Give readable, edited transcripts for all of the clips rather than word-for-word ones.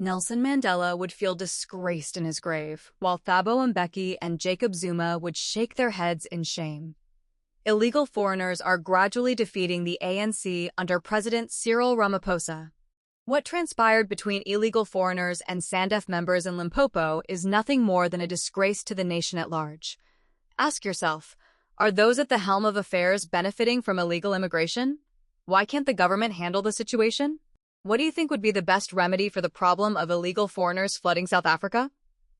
Nelson Mandela would feel disgraced in his grave, while Thabo Mbeki and Jacob Zuma would shake their heads in shame. Illegal foreigners are gradually defeating the ANC under President Cyril Ramaphosa. What transpired between illegal foreigners and SANDF members in Limpopo is nothing more than a disgrace to the nation at large. Ask yourself, are those at the helm of affairs benefiting from illegal immigration? Why can't the government handle the situation? What do you think would be the best remedy for the problem of illegal foreigners flooding South Africa?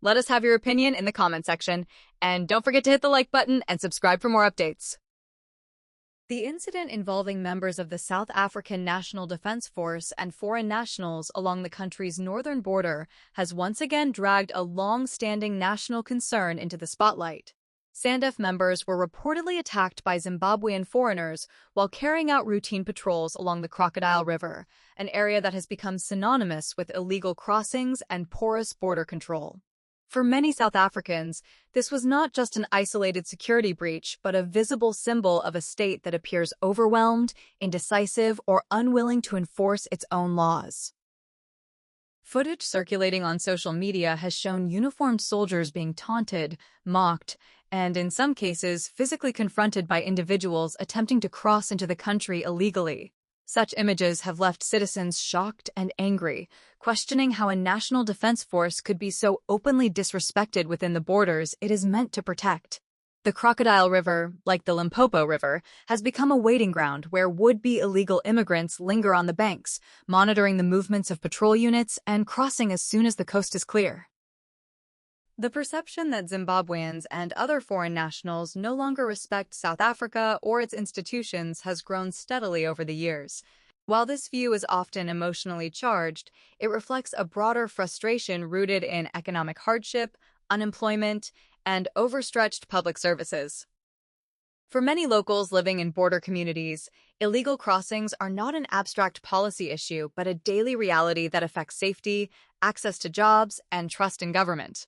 Let us have your opinion in the comment section, and don't forget to hit the like button and subscribe for more updates. The incident involving members of the South African National Defence Force and foreign nationals along the country's northern border has once again dragged a long-standing national concern into the spotlight. SANDF members were reportedly attacked by Zimbabwean foreigners while carrying out routine patrols along the Crocodile River, an area that has become synonymous with illegal crossings and porous border control. For many South Africans, this was not just an isolated security breach, but a visible symbol of a state that appears overwhelmed, indecisive, or unwilling to enforce its own laws. Footage circulating on social media has shown uniformed soldiers being taunted, mocked, and in some cases physically confronted by individuals attempting to cross into the country illegally. Such images have left citizens shocked and angry, questioning how a national defense force could be so openly disrespected within the borders it is meant to protect. The Crocodile River, like the Limpopo River, has become a waiting ground where would-be illegal immigrants linger on the banks, monitoring the movements of patrol units and crossing as soon as the coast is clear. The perception that Zimbabweans and other foreign nationals no longer respect South Africa or its institutions has grown steadily over the years. While this view is often emotionally charged, it reflects a broader frustration rooted in economic hardship, unemployment, and overstretched public services. For many locals living in border communities, illegal crossings are not an abstract policy issue, but a daily reality that affects safety, access to jobs, and trust in government.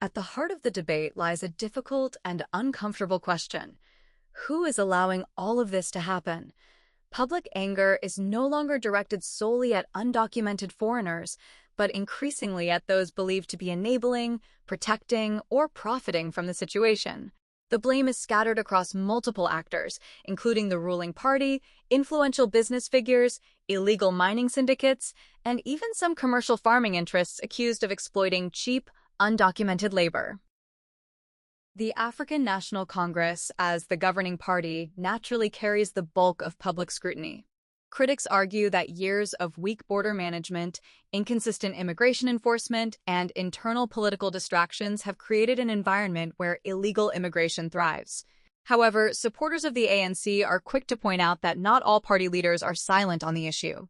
At the heart of the debate lies a difficult and uncomfortable question. Who is allowing all of this to happen? Public anger is no longer directed solely at undocumented foreigners, but increasingly at those believed to be enabling, protecting, or profiting from the situation. The blame is scattered across multiple actors, including the ruling party, influential business figures, illegal mining syndicates, and even some commercial farming interests accused of exploiting cheap, undocumented labor. The African National Congress, as the governing party, naturally carries the bulk of public scrutiny. Critics argue that years of weak border management, inconsistent immigration enforcement, and internal political distractions have created an environment where illegal immigration thrives. However, supporters of the ANC are quick to point out that not all party leaders are silent on the issue.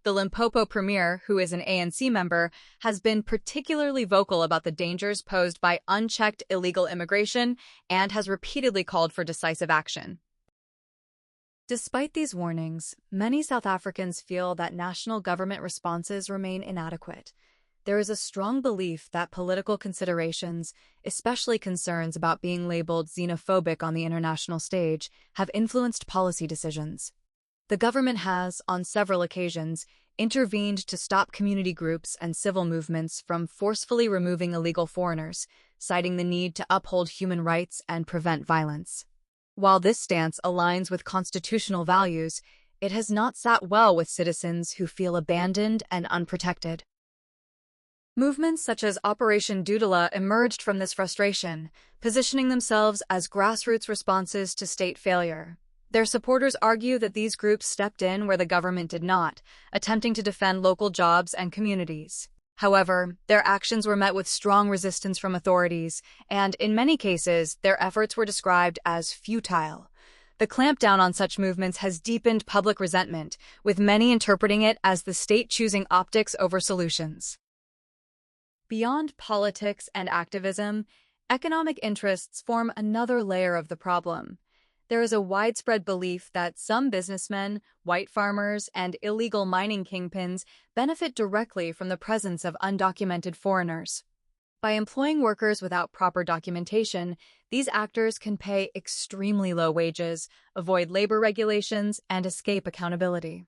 The Limpopo premier, who is an ANC member, has been particularly vocal about the dangers posed by unchecked illegal immigration and has repeatedly called for decisive action. Despite these warnings, many South Africans feel that national government responses remain inadequate. There is a strong belief that political considerations, especially concerns about being labeled xenophobic on the international stage, have influenced policy decisions. The government has, on several occasions, intervened to stop community groups and civil movements from forcefully removing illegal foreigners, citing the need to uphold human rights and prevent violence. While this stance aligns with constitutional values, it has not sat well with citizens who feel abandoned and unprotected. Movements such as Operation Doodle emerged from this frustration, positioning themselves as grassroots responses to state failure. Their supporters argue that these groups stepped in where the government did not, attempting to defend local jobs and communities. However, their actions were met with strong resistance from authorities, and in many cases, their efforts were described as futile. The clampdown on such movements has deepened public resentment, with many interpreting it as the state choosing optics over solutions. Beyond politics and activism, economic interests form another layer of the problem. There is a widespread belief that some businessmen, white farmers, and illegal mining kingpins benefit directly from the presence of undocumented foreigners. By employing workers without proper documentation, these actors can pay extremely low wages, avoid labor regulations, and escape accountability.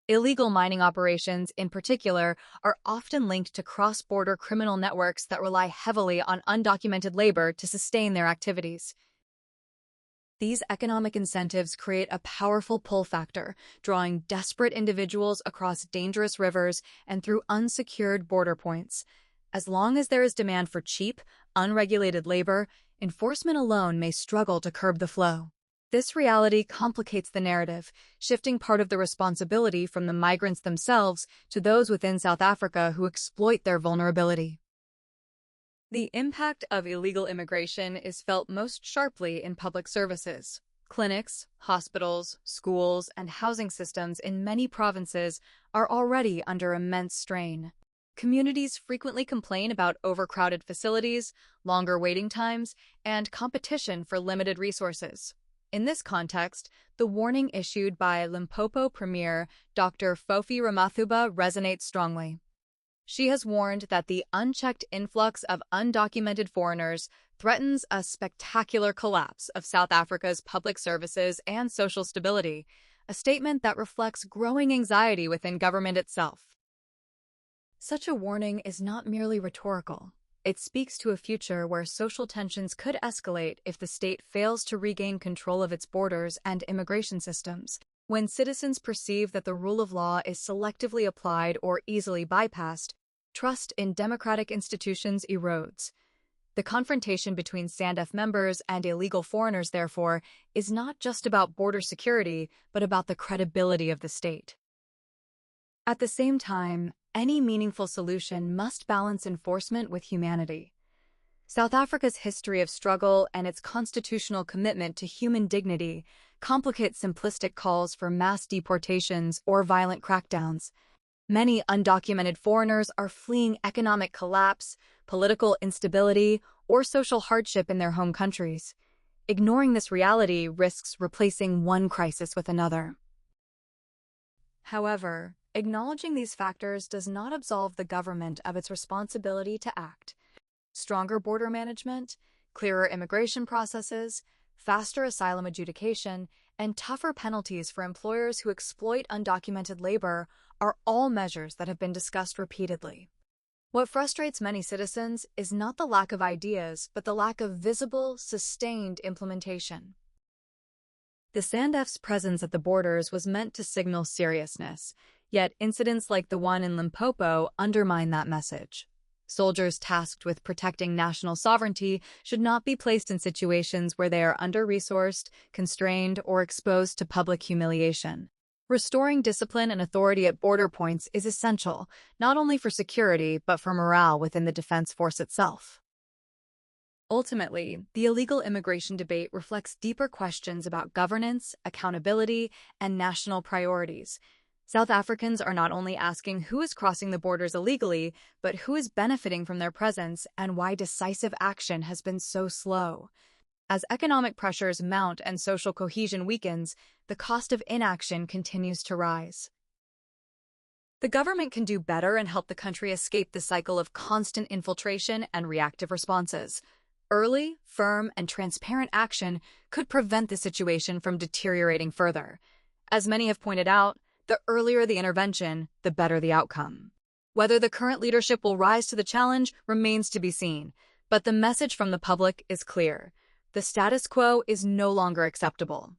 Illegal mining operations, in particular, are often linked to cross-border criminal networks that rely heavily on undocumented labor to sustain their activities. These economic incentives create a powerful pull factor, drawing desperate individuals across dangerous rivers and through unsecured border points. As long as there is demand for cheap, unregulated labor, enforcement alone may struggle to curb the flow. This reality complicates the narrative, shifting part of the responsibility from the migrants themselves to those within South Africa who exploit their vulnerability. The impact of illegal immigration is felt most sharply in public services. Clinics, hospitals, schools, and housing systems in many provinces are already under immense strain. Communities frequently complain about overcrowded facilities, longer waiting times, and competition for limited resources. In this context, the warning issued by Limpopo Premier Dr. Fofi Ramathuba resonates strongly. She has warned that the unchecked influx of undocumented foreigners threatens a spectacular collapse of South Africa's public services and social stability, a statement that reflects growing anxiety within government itself. Such a warning is not merely rhetorical. It speaks to a future where social tensions could escalate if the state fails to regain control of its borders and immigration systems. When citizens perceive that the rule of law is selectively applied or easily bypassed, trust in democratic institutions erodes. The confrontation between SANDF members and illegal foreigners, therefore, is not just about border security, but about the credibility of the state. At the same time, any meaningful solution must balance enforcement with humanity. South Africa's history of struggle and its constitutional commitment to human dignity complicate simplistic calls for mass deportations or violent crackdowns. Many undocumented foreigners are fleeing economic collapse, political instability, or social hardship in their home countries. Ignoring this reality risks replacing one crisis with another. However, acknowledging these factors does not absolve the government of its responsibility to act. Stronger border management, clearer immigration processes, faster asylum adjudication, and tougher penalties for employers who exploit undocumented labor are all measures that have been discussed repeatedly. What frustrates many citizens is not the lack of ideas, but the lack of visible, sustained implementation. The SANDF's presence at the borders was meant to signal seriousness, yet incidents like the one in Limpopo undermine that message. Soldiers tasked with protecting national sovereignty should not be placed in situations where they are under-resourced, constrained, or exposed to public humiliation. Restoring discipline and authority at border points is essential, not only for security, but for morale within the defense force itself. Ultimately, the illegal immigration debate reflects deeper questions about governance, accountability, and national priorities. South Africans are not only asking who is crossing the borders illegally, but who is benefiting from their presence and why decisive action has been so slow. As economic pressures mount and social cohesion weakens, the cost of inaction continues to rise. The government can do better and help the country escape the cycle of constant infiltration and reactive responses. Early, firm, and transparent action could prevent the situation from deteriorating further. As many have pointed out, the earlier the intervention, the better the outcome. Whether the current leadership will rise to the challenge remains to be seen, but the message from the public is clear. The status quo is no longer acceptable.